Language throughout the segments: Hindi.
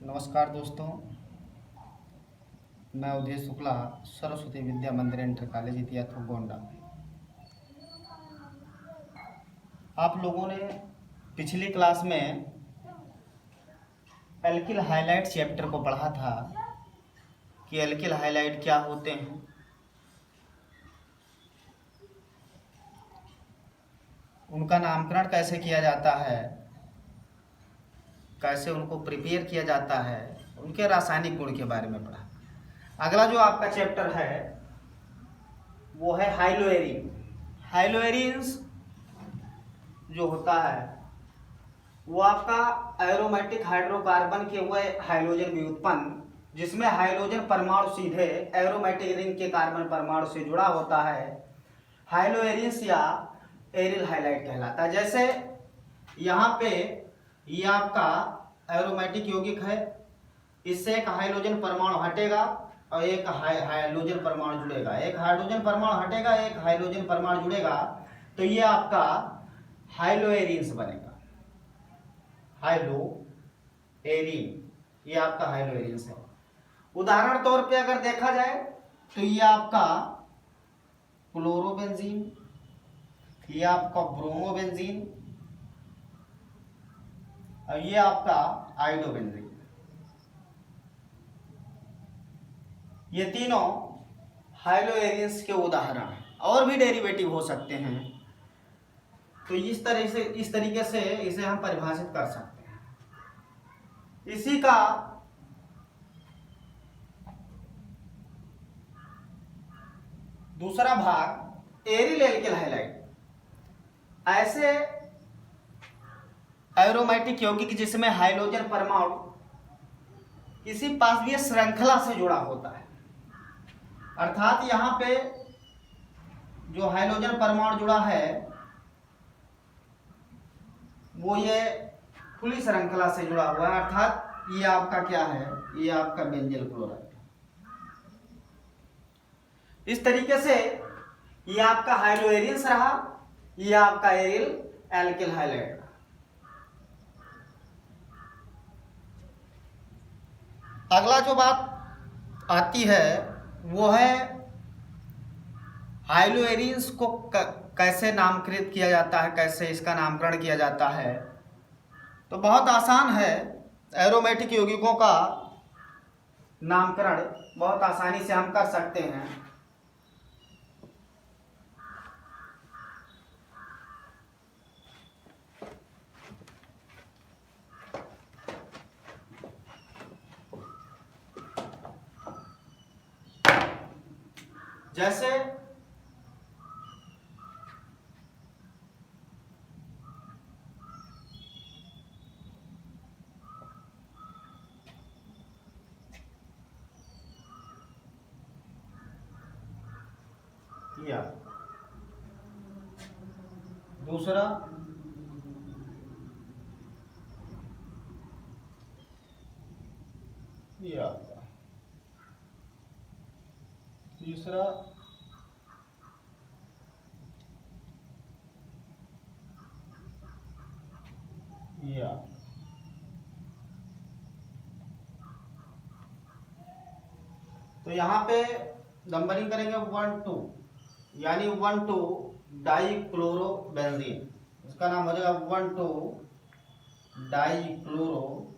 नमस्कार दोस्तों, मैं उदय शुक्ला, सरस्वती विद्या मंदिर इंटर कॉलेज इतियाथू गोंडा। आप लोगों ने पिछली क्लास में एल्किल हाइलाइट चैप्टर को पढ़ा था कि एल्किल हाइलाइट क्या होते हैं, उनका नामकरण कैसे किया जाता है, कैसे उनको प्रिपेयर किया जाता है, उनके रासायनिक गुण के बारे में पढ़ा। अगला जो आपका चैप्टर है वो है हाइलोएरिन। हाइलोएरिन्स जो होता है वो आपका एरोमेटिक हाइड्रोकार्बन के हुए हाइड्रोजन व्युत्पन्न, जिसमें हाइड्रोजन परमाणु सीधे एरोमेटिक रिंग के कार्बन परमाणु से जुड़ा होता है, हाइलोएरिन्स या एरिल हाइलाइट कहलाता है। जैसे यहाँ पे ये आपका एरोमेटिक यौगिक है, इससे एक हाइड्रोजन परमाणु हटेगा और एक हाइड्रोजन परमाणु जुड़ेगा, एक हाइड्रोजन परमाणु हटेगा, एक हाइड्रोजन परमाणु जुड़ेगा, तो ये आपका हाइलोएरिन्स बनेगा। हाइलोएरिन, ये आपका हाइलोएरिन्स है। उदाहरण तौर पे अगर देखा जाए तो ये आपका क्लोरोबेंजीन, ये आपका ब्रोमोबेंजीन और ये आपका आइडोबेंजीन, ये तीनों हाइलोएरिन्स के उदाहरण हैं। और भी डेरिवेटिव हो सकते हैं, तो इस तरीके से इसे हम परिभाषित कर सकते हैं। इसी का दूसरा भाग एरिल एल्किल हाइलाइट, ऐसे एरोमेटिक यौगिक जिसमें हाइड्रोजन परमाणु किसी पाशवीय श्रृंखला से जुड़ा होता है, अर्थात यहाँ पे जो हाइड्रोजन परमाणु जुड़ा है वो ये खुली श्रृंखला से जुड़ा हुआ है, अर्थात ये आपका क्या है, ये आपका बेंजील क्लोराइड। इस तरीके से ये आपका हाइलोएरिन्स रहा, ये आपका एरिल एल्किल हाइलाइट रहा। अगला जो बात आती है वो है हाइलोएरिन्स को कैसे नामकृत किया जाता है, कैसे इसका नामकरण किया जाता है। तो बहुत आसान है, एरोमेटिक यौगिकों का नामकरण बहुत आसानी से हम कर सकते हैं। जैसे दूसरा ये आपका, तीसरा ये आपका। तो यहाँ पे नंबरिंग करेंगे 1 2, यानी 1 2 डाइक्लोरोबेंजीन, इसका नाम हो जाएगा 1 2 डाइक्लोरोबेंजीन।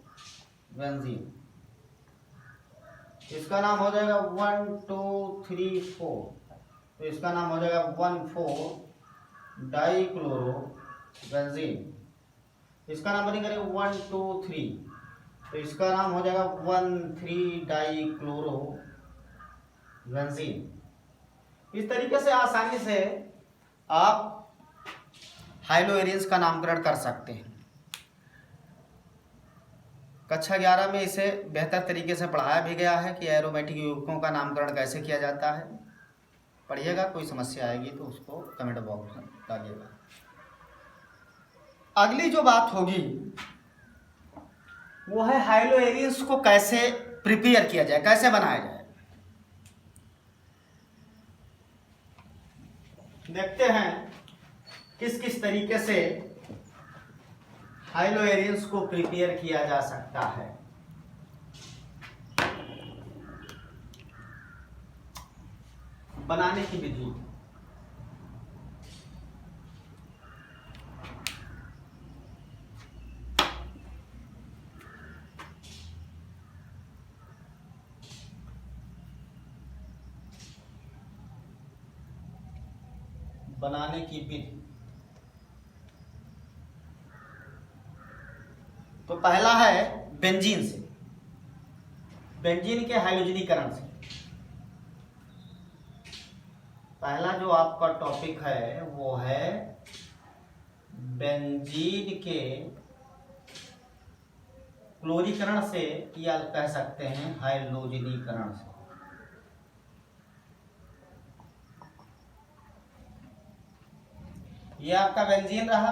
इसका नाम हो जाएगा 1 2 3 4, तो इसका नाम हो जाएगा 1 4 डाइक्लोरोबेंजीन। इसका नंबरिंग करेंगे 1 2 3, तो इसका नाम हो जाएगा 1 3 डाइक्लोरोबेंजीन। इस तरीके से आसानी से आप हाइलोएरिन्स का नामकरण कर सकते हैं। कक्षा 11 में इसे बेहतर तरीके से पढ़ाया भी गया है कि एरोमेटिक यौगिकों का नामकरण कैसे किया जाता है। पढ़िएगा, कोई समस्या आएगी तो उसको कमेंट बॉक्स में डालिएगा। अगली जो बात होगी वो है हाइलोएरिन्स को कैसे प्रिपेयर किया जाए, कैसे बनाया जाए। देखते हैं किस किस तरीके से हाइलोएरिन्स को प्रिपेयर किया जा सकता है। बनाने की विधि। बनाने की विधि तो पहला है बेंजीन से, बेंजीन के हाइड्रोजनीकरण से। पहला जो आपका टॉपिक है वो है बेंजीन के क्लोरीकरण से, या कह सकते हैं हाइड्रोजनीकरण से। ये आपका बेंजीन रहा।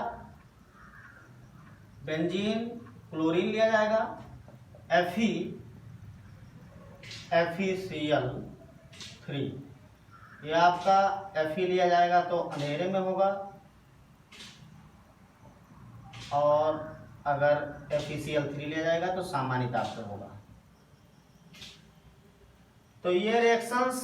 बेंजीन क्लोरीन लिया जाएगा, FeCl3। ये आपका Fe लिया जाएगा तो अंधेरे में होगा, और अगर FeCl3 लिया जाएगा तो सामान्य ताप पर होगा। तो ये रिएक्शंस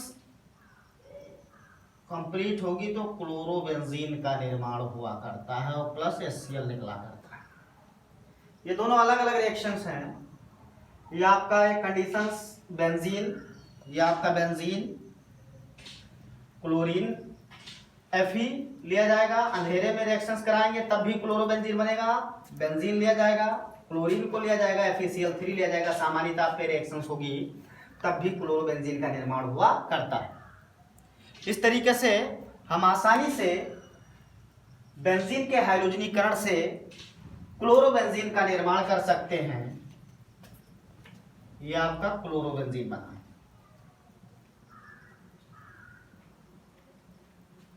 कंप्लीट होगी तो क्लोरोबेंजीन का निर्माण हुआ करता है और प्लस HCl निकला करता है। ये दोनों अलग अलग रिएक्शंस हैं। ये आपका एक कंडीशंस बेंजीन, ये आपका बेंजीन क्लोरीन Fe लिया जाएगा, अंधेरे में रिएक्शंस कराएंगे तब भी क्लोरोबेंजीन बनेगा। बेंजीन लिया जाएगा, क्लोरीन को लिया जाएगा, FeCl3 लिया जाएगा, सामान्य ताप पे रिएक्शंस होगी तब भी क्लोरोबेंजीन का निर्माण हुआ करता है। इस तरीके से हम आसानी से बेंजीन के हाइड्रोजनीकरण से क्लोरोबेंजीन का निर्माण कर सकते हैं। यह आपका क्लोरोबेंजीन बना।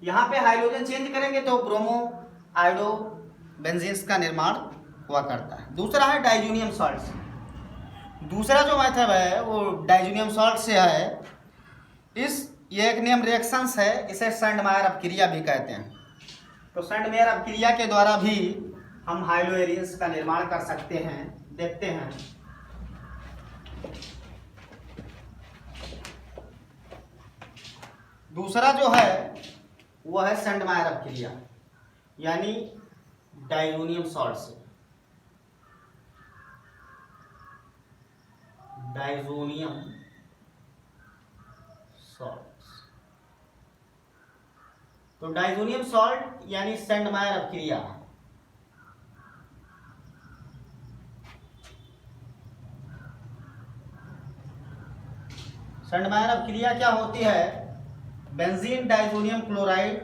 यहां पे हाइड्रोजन चेंज करेंगे तो ब्रोमो आयोडो बेंजीन्स का निर्माण हुआ करता है। दूसरा है डाइजोनियम सॉल्ट से। दूसरा जो मेथड है वो डाइजोनियम सॉल्ट से है। ये एक नियम रिएक्शंस है, इसे सैंडमायर अपक्रिया भी कहते हैं। तो सैंडमायर अपक्रिया के द्वारा भी हम हाइड्रोएरियंस का निर्माण कर सकते हैं। देखते हैं। दूसरा जो है वो है सैंडमायर अपक्रिया, यानी डाइजोनियम सॉल्ट से। डाइजोनियम सॉल्ट, तो डाइजोनियम सॉल्ट यानी सैंडमायर अपक्रिया। सैंडमायर अपक्रिया क्या होती है? बेंजीन डाइजोनियम क्लोराइड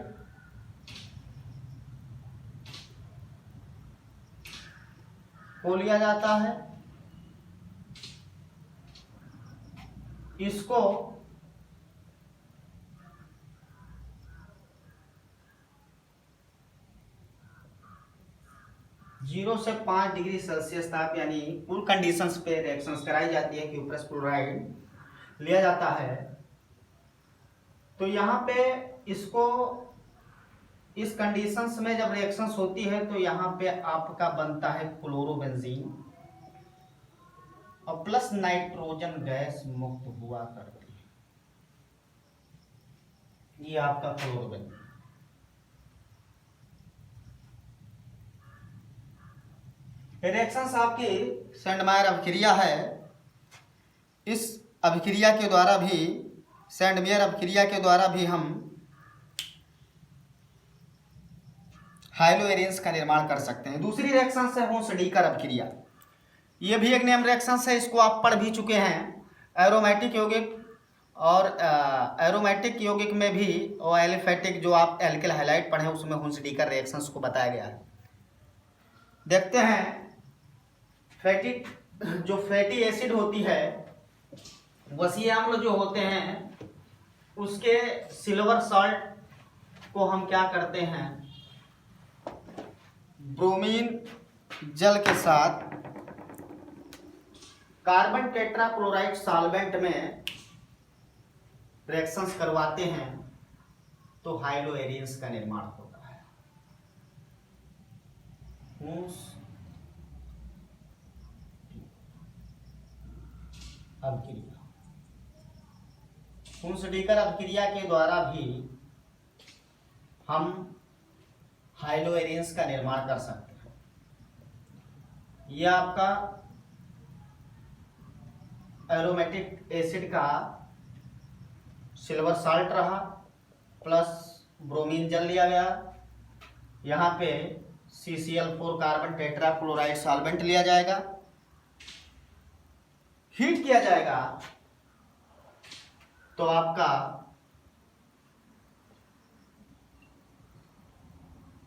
को लिया जाता है, इसको जीरो से 5 डिग्री सेल्सियस ताप यानी कूल कंडीशंस पे रिएक्शंस कराई जाती है। क्यूप्रस क्लोराइड लिया जाता है। तो यहाँ पे इसको इस कंडीशंस में जब रिएक्शंस होती है तो यहाँ पे आपका बनता है क्लोरोबेंजीन और प्लस नाइट्रोजन गैस मुक्त हुआ करती है। ये आपका क्लोरोबेंजीन। रिएक्शंस आपकी सैंडमायर अभिक्रिया है। इस अभिक्रिया के द्वारा भी, सैंडमायर अभिक्रिया के द्वारा भी हम हाइड्रोएरियंस का निर्माण कर सकते हैं। दूसरी रिएक्शन है होंस-डीकर अभिक्रिया। ये भी एक नेम रिएक्शन है, इसको आप पढ़ भी चुके हैं। एरोमेटिक यौगिक और एरोमेटिक यौगिक में भी और एलिफेटिक जो आप एल्किल हैलाइड पढ़े उसमें होंस-डीकर रिएक्शंस को बताया गया है। देखते हैं। जो फैटी एसिड होती है, वसीय अम्ल जो होते हैं, उसके सिल्वर सॉल्ट को हम क्या करते हैं, ब्रोमीन जल के साथ कार्बन टेट्राक्लोराइड सॉल्वेंट में रिएक्शंस करवाते हैं तो हाइड्रोएरियंस का निर्माण होता है। हुंसडीकर अभिक्रिया के द्वारा भी हम हाइलोएरियंस का निर्माण कर सकते हैं। यह आपका एरोमेटिक एसिड का सिल्वर साल्ट रहा, प्लस ब्रोमीन जल लिया गया, यहाँ पे CCl4 कार्बन टेट्राक्लोराइड सॉल्वेंट लिया जाएगा, हीट किया जाएगा तो आपका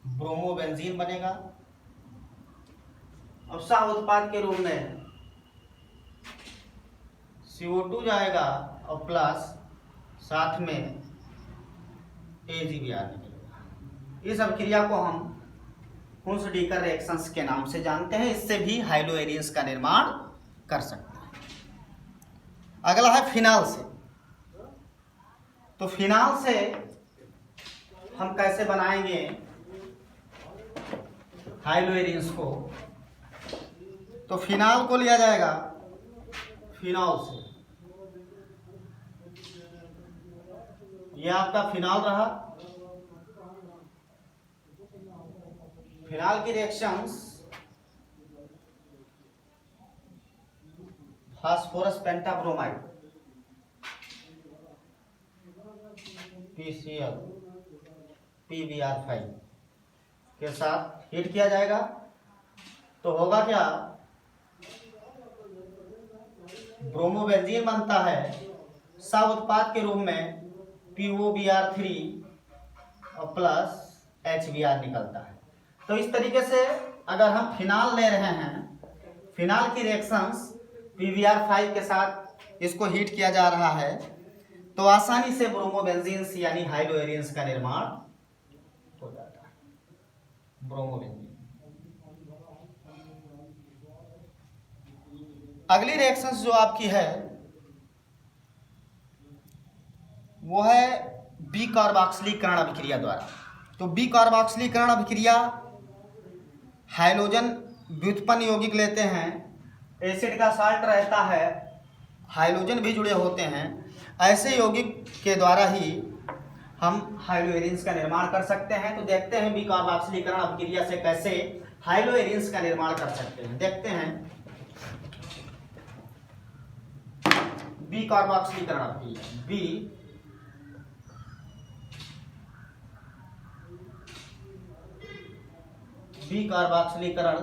ब्रोमोबेंजीन बनेगा। अब सह उत्पाद के रूप में CO2 जाएगा और प्लस साथ में AgBr निकलेगा। इस अभिक्रिया को हम हुंसडीकर रिएक्शंस के नाम से जानते हैं। इससे भी हाइलोएरियंस का निर्माण कर सकते हैं। अगला है फिनाल से। तो फिनाल से हम कैसे बनाएंगे हाइलोएरियंस को? तो फिनाल को लिया जाएगा फिनॉल से। यह आपका फिनाल रहा। फिनाल की रिएक्शंस फास्फोरस पेंटाब्रोमाइड PCl PBr5 के साथ हीट किया जाएगा तो होगा क्या? ब्रोमोबेंजीन बनता है, सह उत्पाद के रूप में POBr3 और प्लस HBr निकलता है। तो इस तरीके से अगर हम फिनाल ले रहे हैं, फिनाल की रिएक्शंस PBr5 के साथ इसको हीट किया जा रहा है तो आसानी से ब्रोमोबेंजीन्स यानी हाइलोएरियंस का निर्माण हो जाता है। ब्रोमोबेंजीन। अगली रिएक्शंस जो आपकी है वो है बी कार्बोक्सिलीकरण अभिक्रिया द्वारा। तो बी कार्बोक्सिलीकरण अभिक्रिया हाइड्रोजन व्युत्पन्न यौगिक लेते हैं, एसिड का साल्ट रहता है, हाइड्रोजन भी जुड़े होते हैं। ऐसे यौगिक के द्वारा ही हम हाइलोएरियंस का निर्माण कर सकते हैं। तो देखते हैं बी कार्बोक्सिलीकरण अभिक्रिया से कैसे हाइलोएरियंस का निर्माण कर सकते हैं। देखते हैं बी कार्बोक्सिलीकरण अभिक्रिया। बी कार्बोक्सिलीकरण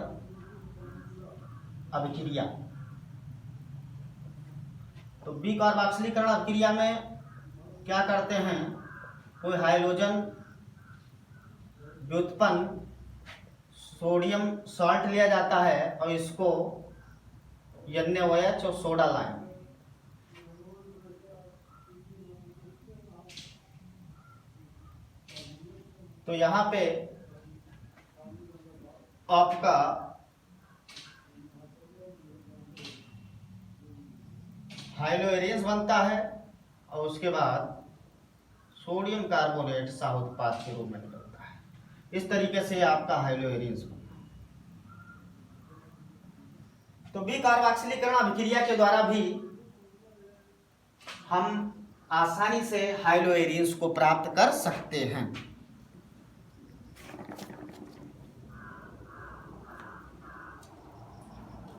अभिक्रिया। तो बी कार्बोक्सिलीकरण अभिक्रिया में क्या करते हैं? कोई हाइड्रोजन व्युत्पन्न सोडियम सॉल्ट लिया जाता है और इसको NaOH और सोडा लाइम तो यहाँ पे आपका हाइलोएरियंस बनता है और उसके बाद सोडियम कार्बोनेट सह उत्पाद के रूप में निकलता है। इस तरीके से आपका हाइलोएरियंस बनता है। तो बी कार्बोक्सिलीकरण अभिक्रिया के द्वारा भी हम आसानी से हाइलोएरियंस को प्राप्त कर सकते हैं।